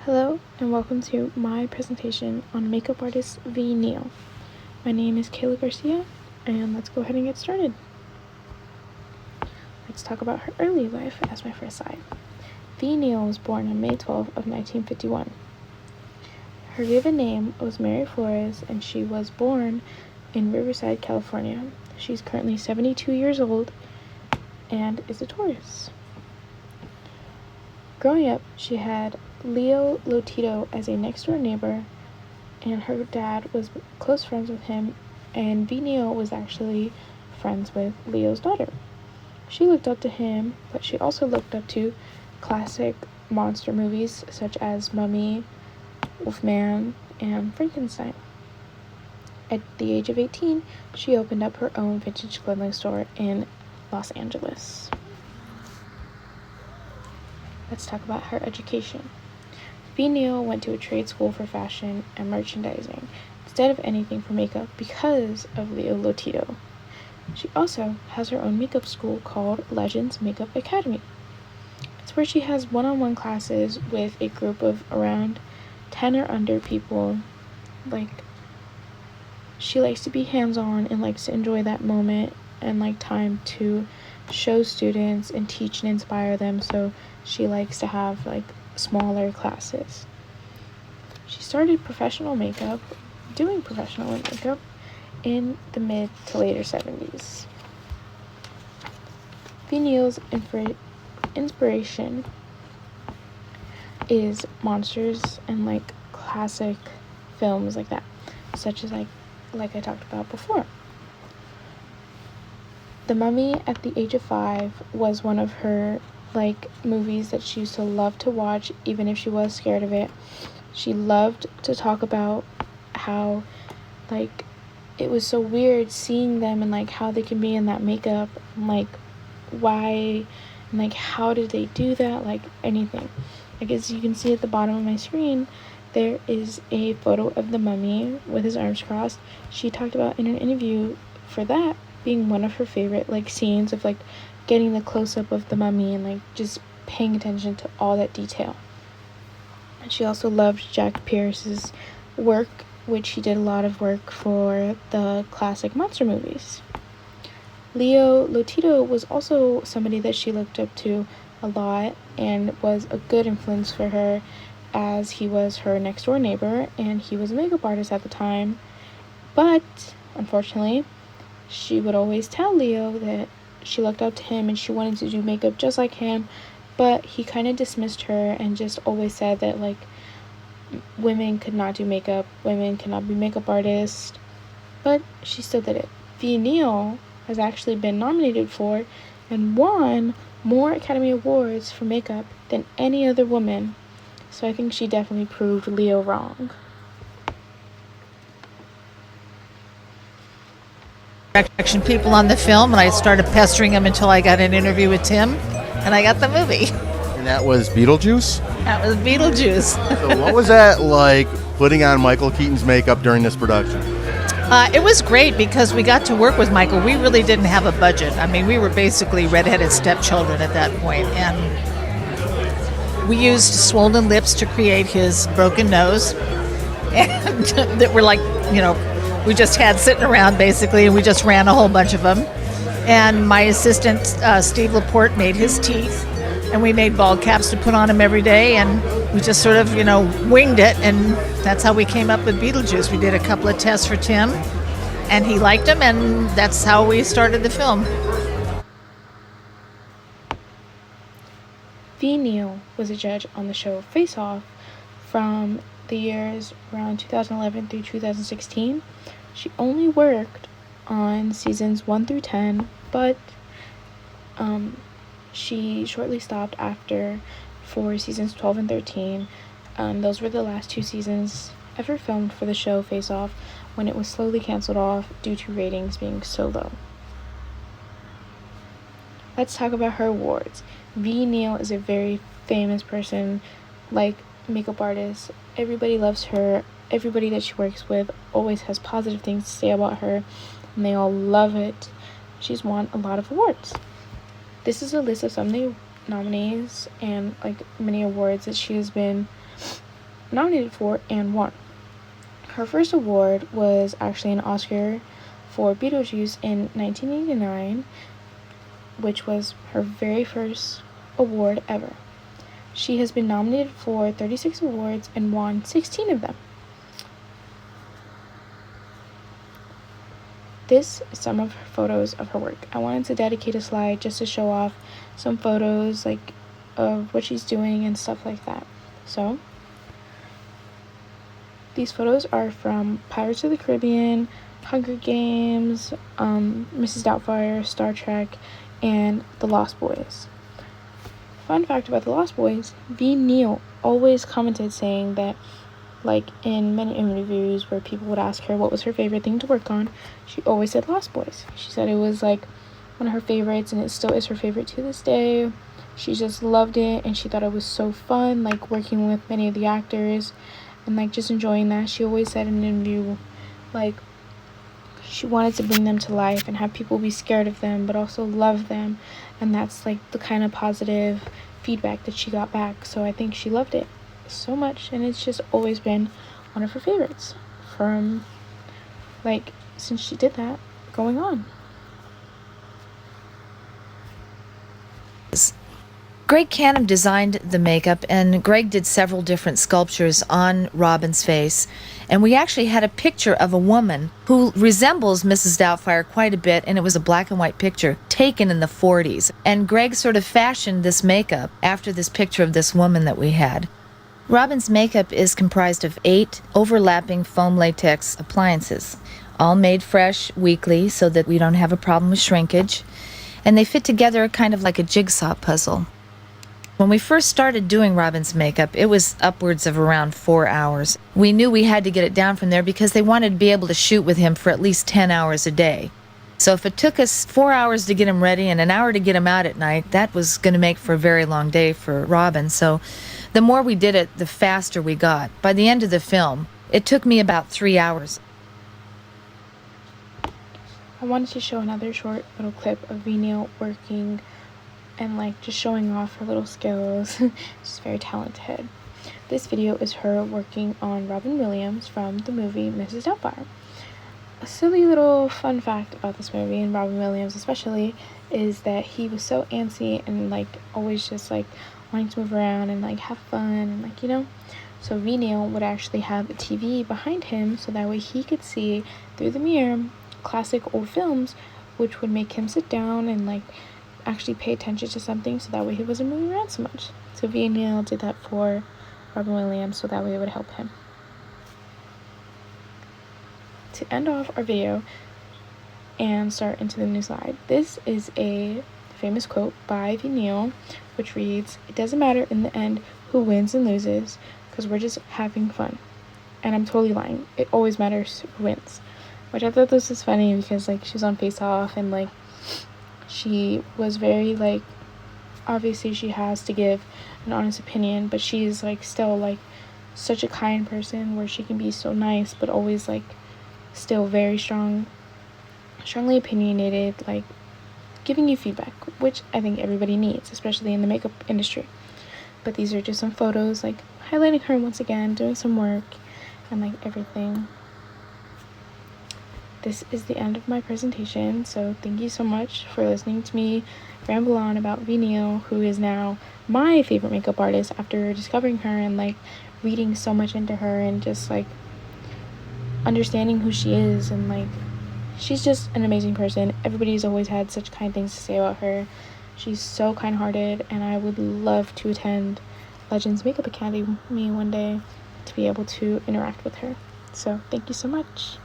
Hello and welcome to my presentation on makeup artist V. Neill. My name is Kayla Garcia and let's go ahead and get started. Let's talk about her early life as my first slide. V. Neill was born on May 12 of 1951. Her given name was Mary Flores and she was born in Riverside, California. She's currently 72 years old and is a Taurus. Growing up, she had Leo Lotito as a next-door neighbor, and her dad was close friends with him, and V. Neill was actually friends with Leo's daughter. She looked up to him, but she also looked up to classic monster movies such as Mummy, Wolfman, and Frankenstein. At the age of 18, she opened up her own vintage clothing store in Los Angeles. Let's talk about her education. V. Neill went to a trade school for fashion and merchandising instead of anything for makeup because of Leo Lotito. She also has her own makeup school called Legends Makeup Academy. It's where she has one-on-one classes with a group of around 10 or under people. She likes to be hands-on and likes to enjoy that moment and time to show students and teach and inspire them, so she likes to have smaller classes. She started doing professional makeup in the mid to later 70s. V. Neill's inspiration is monsters and classic films like that, such as like I talked about before. The Mummy at the age of 5 was one of her movies that she used to love to watch, even if she was scared of it. She loved to talk about how it was so weird seeing them and how they can be in that makeup and why and how did they do that, anything. As you can see at the bottom of my screen, there is a photo of the Mummy with his arms crossed. She talked about in an interview for that being one of her favorite scenes of getting the close-up of the Mummy and just paying attention to all that detail. And she also loved Jack Pierce's work, which he did a lot of work for the classic monster movies. Leo Lotito was also somebody that she looked up to a lot and was a good influence for her, as he was her next-door neighbor and he was a makeup artist at the time. But unfortunately, she would always tell Leo that she looked up to him and she wanted to do makeup just like him, but he kind of dismissed her and just always said that women could not do makeup, women cannot be makeup artists, but she still did it. V. Neill has actually been nominated for and won more Academy Awards for makeup than any other woman, so I think she definitely proved Leo wrong. Action people on the film, and I started pestering him until I got an interview with Tim, and I got the movie. And that was Beetlejuice? That was Beetlejuice. So what was that like, putting on Michael Keaton's makeup during this production? It was great because we got to work with Michael. We really didn't have a budget. I mean, we were basically redheaded stepchildren at that point, and we used swollen lips to create his broken nose, and that were we just had sitting around basically, and we just ran a whole bunch of them. And my assistant, Steve Laporte, made his teeth, and we made bald caps to put on him every day, and we just sort of, winged it, and that's how we came up with Beetlejuice. We did a couple of tests for Tim, and he liked them, and that's how we started the film. V. Neill was a judge on the show Face Off from the years around 2011 through 2016. She only worked on seasons 1 through 10, but she shortly stopped for seasons 12 and 13. Those were the last 2 seasons ever filmed for the show Face Off, when it was slowly canceled off due to ratings being so low. Let's talk about her awards. V. Neill is a very famous person, makeup artist. Everybody loves her. Everybody that she works with always has positive things to say about her, and they all love it. She's won a lot of awards. This is a list of some nominees and many awards that she has been nominated for and won. Her first award was actually an Oscar for Beetlejuice in 1989, which was her very first award ever. She has been nominated for 36 awards and won 16 of them. This is some of her photos of her work. I wanted to dedicate a slide just to show off some photos like of what she's doing and stuff like that. So these photos are from Pirates of the Caribbean, Hunger Games, Mrs. Doubtfire, Star Trek, and The Lost Boys. Fun fact about The Lost Boys, Neill always commented saying that, like in many interviews where people would ask her what was her favorite thing to work on, she always said Lost Boys. She said it was like one of her favorites, and it still is her favorite to this day. She just loved it, and she thought it was so fun, like working with many of the actors and like just enjoying that. She always said in an interview, like, she wanted to bring them to life and have people be scared of them but also love them, and that's like the kind of positive feedback that she got back. So I think she loved it so much, and it's just always been one of her favorites from like since she did that going on. Greg Canham designed the makeup, and Greg did several different sculptures on Robin's face. And we actually had a picture of a woman who resembles Mrs. Doubtfire quite a bit, and it was a black and white picture taken in the 40s. And Greg sort of fashioned this makeup after this picture of this woman that we had. Robin's makeup is comprised of 8 overlapping foam latex appliances, all made fresh weekly so that we don't have a problem with shrinkage. And they fit together kind of like a jigsaw puzzle. When we first started doing Robin's makeup, it was upwards of around 4 hours. We knew we had to get it down from there because they wanted to be able to shoot with him for at least 10 hours a day. So if it took us 4 hours to get him ready and an hour to get him out at night, that was going to make for a very long day for Robin. So the more we did it, the faster we got. By the end of the film, it took me about 3 hours. I wanted to show another short little clip of Neill working and like just showing off her little skills. She's very talented. This video is her working on Robin Williams from the movie Mrs. Doubtfire. A silly little fun fact about this movie, and Robin Williams especially, is that he was so antsy and like always just like wanting to move around and like have fun and like, you know. So Neill would actually have a TV behind him so that way he could see through the mirror classic old films, which would make him sit down and like actually pay attention to something, so that way he wasn't moving around so much. So Neill did that for Robin Williams so that way it would help him. To end off our video and start into the new slide, this is a famous quote by Neill, which reads, "It doesn't matter in the end who wins and loses, because we're just having fun." And I'm totally lying. It always matters who wins. Which I thought this was funny because like she was on Face Off and like she was very like, obviously she has to give an honest opinion, but she's like still like such a kind person where she can be so nice but always like still very strongly opinionated, like giving you feedback, which I think everybody needs, especially in the makeup industry. But these are just some photos like highlighting her once again doing some work and like everything. This is the end of my presentation, so thank you so much for listening to me ramble on about Neill, who is now my favorite makeup artist after discovering her and like reading so much into her and just like understanding who she is, and like she's just an amazing person. Everybody's always had such kind things to say about her. She's so kind-hearted, and I would love to attend Legends Makeup Academy one day to be able to interact with her. So thank you so much.